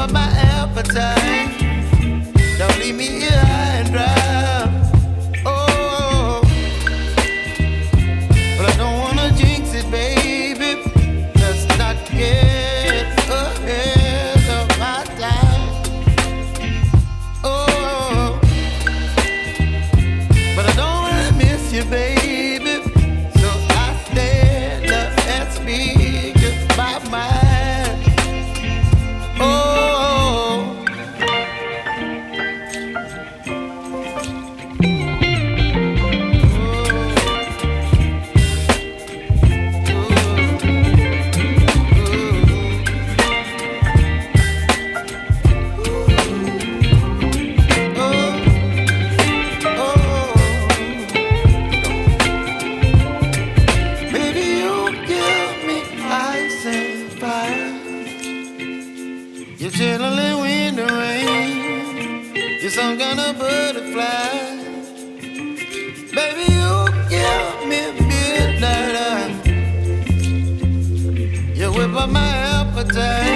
up my appetite. Don't leave me here high and dry. Oh, but I don't wanna jinx it, baby. Let's not get ahead of my time. Oh, but I don't wanna miss you, baby. So I stand up and speak my mind. Oh. You're chilling when the rain. You're some kind of butterfly. Baby, you give me midnight. You whip up my appetite.